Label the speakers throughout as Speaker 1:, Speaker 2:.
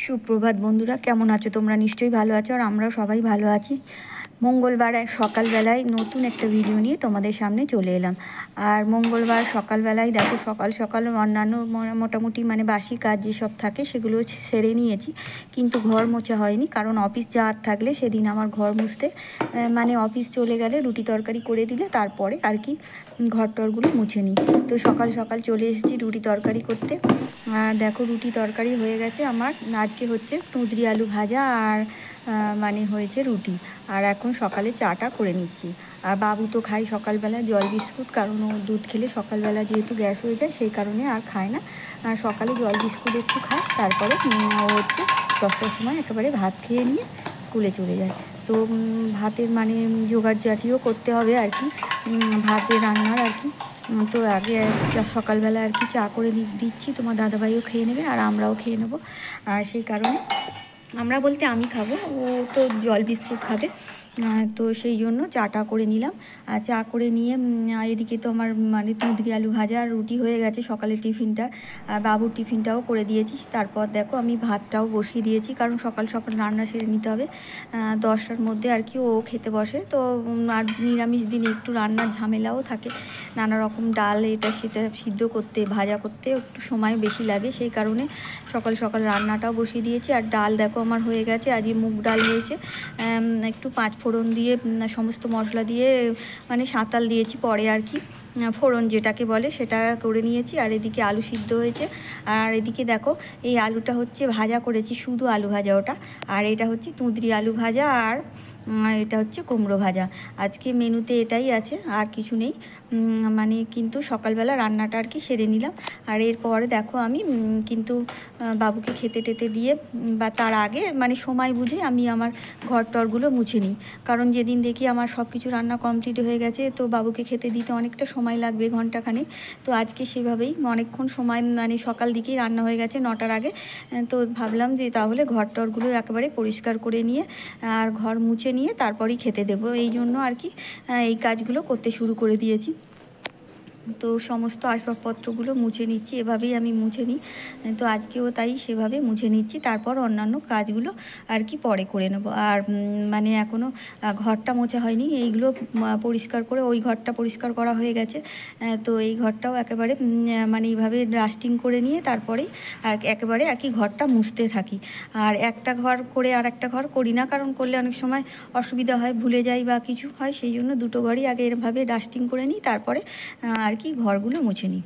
Speaker 1: সুপ্রভাত বন্ধুরা, কেমন আছো তোমরা? নিশ্চয়ই ভালো আছো, আর আমরাও সবাই ভালো আছি। মঙ্গলবার সকালবেলায় নতুন একটা ভিডিও নিয়ে তোমাদের সামনে চলে এলাম। আর মঙ্গলবার সকালবেলায় দেখো, সকাল সকাল অন্যান্য মোটামুটি বাসি কাজ যেসব থাকে সেগুলো সেরে নিয়েছি, কিন্তু ঘর মোছা হয়নি। কারণ অফিস যাওয়ার থাকলে সেদিন আমার ঘর মুছতে অফিস চলে গেলে রুটি তরকারি করে দিলে তারপরে আর কি ঘর টরগুলো মুছে নিই। তো সকাল সকাল চলে এসেছি রুটি তরকারি করতে। আর দেখো, রুটি তরকারি হয়ে গেছে আমার। আজকে হচ্ছে তুঁদরি আলু ভাজা আর হয়েছে রুটি। আর এখন সকালে চাটা করে নিচ্ছি। আর বাবু তো খাই সকালবেলা জল বিস্কুট, কারণ ও দুধ খেলে সকালবেলা যেহেতু গ্যাস হয়ে যায় সেই কারণে আর খায় না। আর সকালে জল বিস্কুট একটু খায়, তারপরে ও হচ্ছে 10টার সময় একেবারে ভাত খেয়ে নিয়ে স্কুলে চলে যায়। তো ভাতের জোগাড় জাটিও করতে হবে আর কি, ভাতের রান্নার আর কি। তো আগে সকালবেলা আর কি চা করে দিচ্ছি, তোমার দাদাভাইও খেয়ে নেবে আর আমরাও খেয়ে নেবো। আর সেই কারণে আমরা বলতে আমি খাবো, ও তো জল বিস্কুট খাবে। তো সেই জন্য চাটা করে নিলাম। আর চা করে নিয়ে এদিকে তো আমার তুঁদরি আলু ভাজা আর রুটি হয়ে গেছে সকালের টিফিনটা। আর বাবুর টিফিনটাও করে দিয়েছি। তারপর দেখো আমি ভাতটাও বসিয়ে দিয়েছি, কারণ সকাল সকাল রান্না সেরে নিতে হবে 10টার মধ্যে আর কি ও খেতে বসে। তো আর নিরামিষ দিনে একটু রান্নার ঝামেলাও থাকে, নানা রকম ডাল এটা সেটা সিদ্ধ করতে ভাজা করতে একটু সময় বেশি লাগে। সেই কারণে সকাল সকাল রান্নাটাও বসিয়ে দিয়েছি। আর ডাল দেখো আমার হয়ে গেছে, আজকে মুগ ডাল হয়েছে। একটু 5 ফোড়ন দিয়ে সমস্ত মশলা দিয়ে সাঁতাল দিয়েছি, পরে আর কি ফোড়ন যেটাকে বলে সেটা করে নিয়েছি। আর এদিকে আলু সিদ্ধ হয়েছে। আর এদিকে দেখো, এই আলুটা হচ্ছে ভাজা করেছি, শুধু আলু ভাজা ওটা। আর এটা হচ্ছে তুঁদরি আলু ভাজা, আর এটা হচ্ছে কুমড়ো ভাজা। আজকে মেনুতে এটাই আছে, আর কিছু নেই। কিন্তু সকালবেলা রান্নাটা আর কি সেরে নিলাম। আর এরপরে দেখো আমি কিন্তু বাবুকে খেতে টেতে দিয়ে বা তার আগে সময় বুঝে আমি আমার ঘর টরগুলো মুছে নিই। কারণ যেদিন দেখি আমার সব কিছু রান্না কমপ্লিট হয়ে গেছে, তো বাবুকে খেতে দিতে অনেকটা সময় লাগবে, ঘন্টাখানেক। তো আজকে সেভাবেই অনেকক্ষণ সময় সকাল দিকেই রান্না হয়ে গেছে 9টার আগে। তো ভাবলাম যে তাহলে ঘর টরগুলো একেবারে পরিষ্কার করে নিয়ে আর ঘর মুছে নিয়ে তারপরেই খেতে দেবো, এই জন্য আর কি এই কাজগুলো করতে শুরু করে দিয়েছি। তো সমস্ত আসবাবপত্রগুলো মুছে নিচ্ছি, এভাবেই আমি মুছে নিই। তো আজকেও তাই সেভাবে মুছে নিচ্ছি, তারপর অন্যান্য কাজগুলো আর কি পরে করে নেবো। আর এখনও ঘরটা মোছা হয়নি, এইগুলো পরিষ্কার করে ওই ঘরটা পরিষ্কার করা হয়ে গেছে। তো এই ঘরটাও একেবারে এইভাবে ডাস্টিং করে নিয়ে তারপরেই আর একেবারে আর কি ঘরটা মুছতে থাকি। আর একটা ঘর করে আর একটা ঘর করি না, কারণ করলে অনেক সময় অসুবিধা হয়, ভুলে যাই বা কিছু হয়। সেই জন্য দুটো ঘরই আগে এরভাবে ডাস্টিং করে নিই, তারপরে আর কি ঘরগুলো মুছে নিই।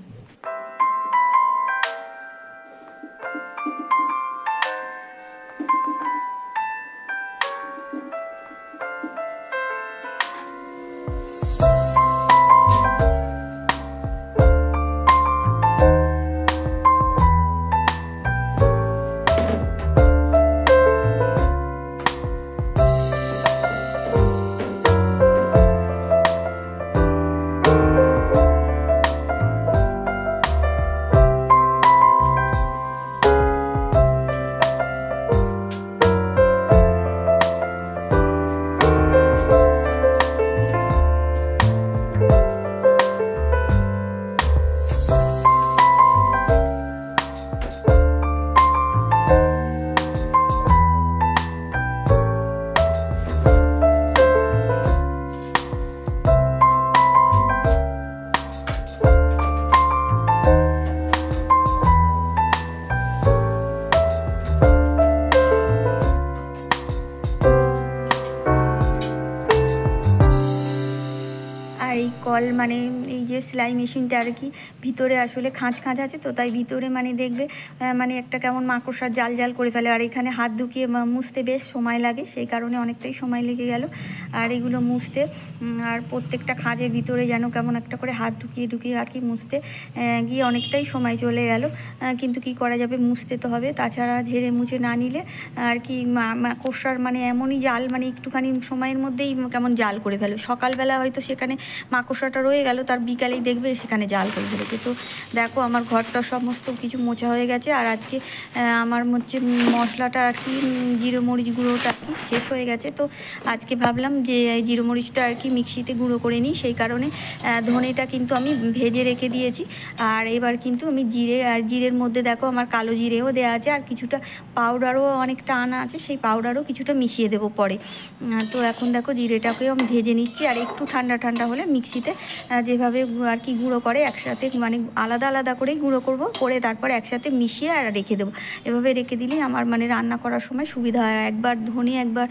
Speaker 1: এই কল এই যে সেলাই মেশিনটা আর কি ভিতরে আসলে খাঁজ আছে, তো তাই ভিতরে দেখবে একটা কেমন মাকড়সার জাল জাল করে ফেলে। আর এখানে হাত ঢুকিয়ে মুছতে বেশ সময় লাগে, সেই কারণে অনেকটাই সময় লেগে গেল আর এগুলো মুছতে। আর প্রত্যেকটা খাঁজের ভিতরে যেন কেমন একটা করে হাত ঢুকিয়ে আর কি মুছতে গিয়ে অনেকটাই সময় চলে গেল। কিন্তু কি করা যাবে, মুছতে তো হবে, তাছাড়া ঝেড়ে মুছে না নিলে আর কি মাকড়সার এমনই জাল, একটুখানি সময়ের মধ্যেই কেমন জাল করে ফেলে। সকালবেলা হয়তো সেখানে মাকড়সার মশলাটা রয়ে গেল, তার বিকালেই দেখবে সেখানে জাল করে ফেলেছে। তো দেখো আমার ঘরটা সমস্ত কিছু মোছা হয়ে গেছে। আর আজকে আমার হচ্ছে মশলাটা আর কি জিরে মরিচ গুঁড়োটা আর কি শেষ হয়ে গেছে। তো আজকে ভাবলাম যে জিরে মরিচটা আর কি মিক্সিতে গুঁড়ো করে নিই, সেই কারণে ধনেটা কিন্তু আমি ভেজে রেখে দিয়েছি। আর এবার কিন্তু আমি জিরের মধ্যে দেখো আমার কালো জিরেও দেওয়া আছে, আর কিছুটা পাউডারও অনেকটা আনা আছে, সেই পাউডারও কিছুটা মিশিয়ে দেবো পরে। তো এখন দেখো জিরেটাকেও আমি ভেজে নিচ্ছি। আর একটু ঠান্ডা ঠান্ডা হলে মিক্সিতে যেভাবে আর কি গুঁড়ো করে একসাথে, মানে আলাদা আলাদা করেই গুঁড়ো করে তারপর একসাথে মিশিয়ে আর রেখে দেবো। এভাবে রেখে দিলেই আমার মানে রান্না করার সময় সুবিধা হয়। একবার ধনে একবার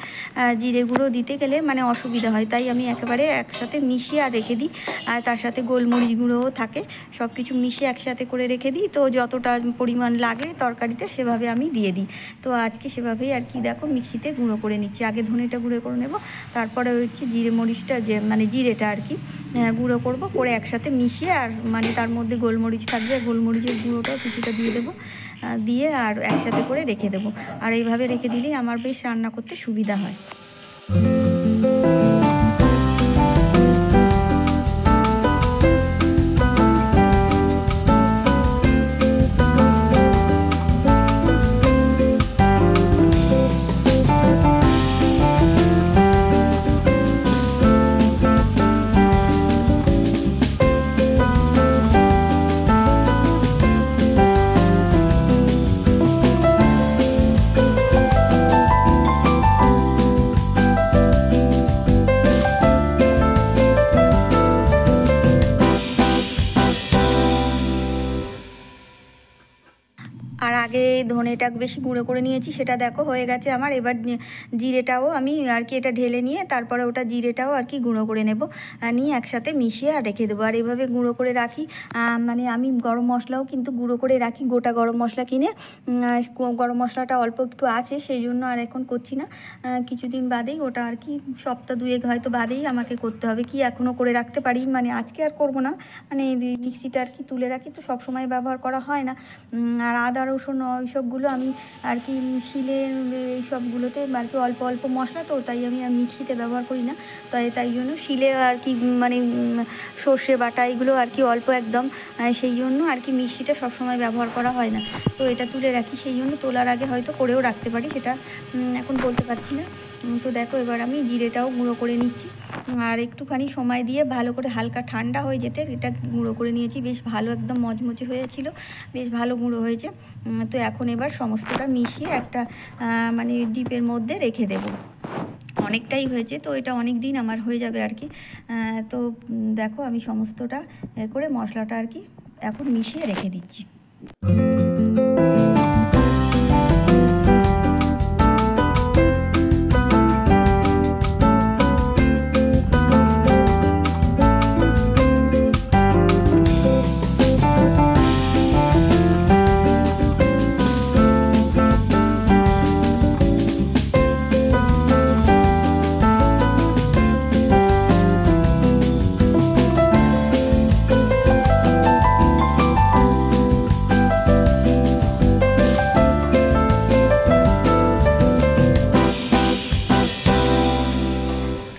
Speaker 1: জিরে গুঁড়ো দিতে গেলে মানে অসুবিধা হয়, তাই আমি একেবারে একসাথে মিশিয়ে আর রেখে দিই। আর তার সাথে গোলমরিচ গুঁড়োও থাকে, সব কিছু মিশিয়ে একসাথে করে রেখে দিই। তো যতটা পরিমাণ লাগে তরকারিতে সেভাবে আমি দিয়ে দিই। তো আজকে সেভাবেই আর কি দেখো মিক্সিতে গুঁড়ো করে নিচ্ছি। আগে ধনেটা গুঁড়ো করে নেব, তারপরে হচ্ছে জিরে মরিচটা মানে জিরেটা আর কি গুঁড়ো করে একসাথে মিশিয়ে, আর মানে তার মধ্যে গোলমরিচ থাকবে, গোলমরিচের গুঁড়োটাও কিছুটা দিয়ে দেবো, দিয়ে আর একসাথে করে রেখে দেবো। আর এইভাবে রেখে দিলেই আমার বেশ রান্না করতে সুবিধা হয়। আর আগে ধনেটা বেশি গুঁড়ো করে নিয়েছি, সেটা দেখো হয়ে গেছে আমার। এবার জিরেটাও আমি আর কি এটা ঢেলে নিয়ে তারপরে ওটা জিরেটাও আর কি গুঁড়ো করে নেব, নিয়ে একসাথে মিশিয়ে আর রেখে দেবো। আর এভাবে গুঁড়ো করে রাখি, মানে আমি গরম মশলাও কিন্তু গুঁড়ো করে রাখি, গোটা গরম মশলা কিনে। গরম মশলাটা অল্প একটু আছে, সেই জন্য আর এখন করছি না, কিছুদিন বাদেই ওটা আর কি সপ্তাহ দুয়েক হয়তো বাদেই আমাকে করতে হবে। কি এখনও করে রাখতে পারি, মানে আজকে আর করব না, মানে মিক্সিটা আর কি তুলে রাখি, তো সবসময় ব্যবহার করা হয় না। আর আদা রসুন ওইসবগুলো আমি আর কি শিলে এইসবগুলোতে আর কি অল্প অল্প মশলা, তো তাই আমি আর মিক্সিতে ব্যবহার করি না। তাই জন্য শিলে আর কি মানে সর্ষে বাটা এগুলো আর কি অল্প একদম, সেই জন্য আর কি মিক্সিটা সবসময় ব্যবহার করা হয় না। তো এটা তুলে রাখি, সেই জন্য তোলার আগে হয়তো করেও রাখতে পারি, সেটা এখন বলতে পারছি না। তো দেখো এবার আমি জিরেটাও গুঁড়ো করে নিচ্ছি, আর একটুখানি সময় দিয়ে ভালো করে হালকা ঠান্ডা হয়ে যেতে এটা গুঁড়ো করে নিয়েছি। বেশ ভালো একদম মচমচে হয়েছিল, বেশ ভালো গুঁড়ো হয়েছে। তো এখন এবার সমস্তটা মিশিয়ে একটা মানে ডিপের মধ্যে রেখে দেব। অনেকটাই হয়েছে, তো এটা অনেক দিন আমার হয়ে যাবে আর কি। তো দেখো আমি সমস্তটা করে মশলাটা আর কি এখন মিশিয়ে রেখে দিচ্ছি।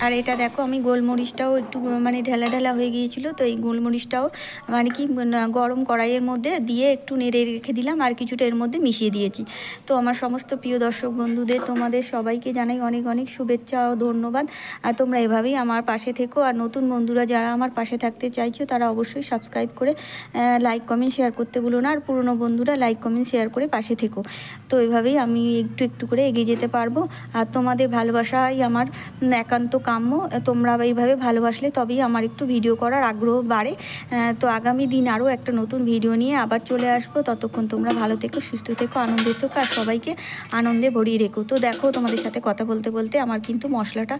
Speaker 1: আর এটা দেখো আমি গোলমরিচটাও একটু মানে ঢেলা ঢেলা হয়ে গিয়েছিলো, তো এই গোলমরিচটাও মানে কি গরম কড়াইয়ের মধ্যে দিয়ে একটু নেড়ে রেখে দিলাম, আর কিছুটা এর মধ্যে মিশিয়ে দিয়েছি। তো আমার সমস্ত প্রিয় দর্শক বন্ধুদের তোমাদের সবাইকে জানাই অনেক অনেক শুভেচ্ছা ও ধন্যবাদ। আর তোমরা এভাবেই আমার পাশে থেকো। আর নতুন বন্ধুরা যারা আমার পাশে থাকতে চাইছো তারা অবশ্যই সাবস্ক্রাইব করে লাইক কমেন্ট শেয়ার করতে ভুলো না। আর পুরনো বন্ধুরা লাইক কমেন্ট শেয়ার করে পাশে থেকো। তো এভাবেই আমি একটু একটু করে এগিয়ে যেতে পারবো। আর তোমাদের ভালোবাসাই আমার একান্ত কাম্য। তোমরা এইভাবে ভালোবাসলে তবেই আমার একটু ভিডিও করার আগ্রহ বাড়ে। তো আগামী দিন আরও একটা নতুন ভিডিও নিয়ে আবার চলে আসবো। ততক্ষণ তোমরা ভালো থেকো, সুস্থ থেকো, আনন্দে থেকো, আর সবাইকে আনন্দে ভরিয়ে রেখো। তো দেখো তোমাদের সাথে কথা বলতে বলতে আমার কিন্তু মশলাটা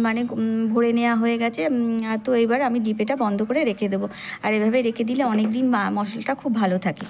Speaker 1: মানে ভরে নেওয়া হয়ে গেছে। তো এবার আমি ডিপেটা বন্ধ করে রেখে দেবো। আর এভাবে রেখে দিলে অনেক দিন মশলাটা খুব ভালো থাকে।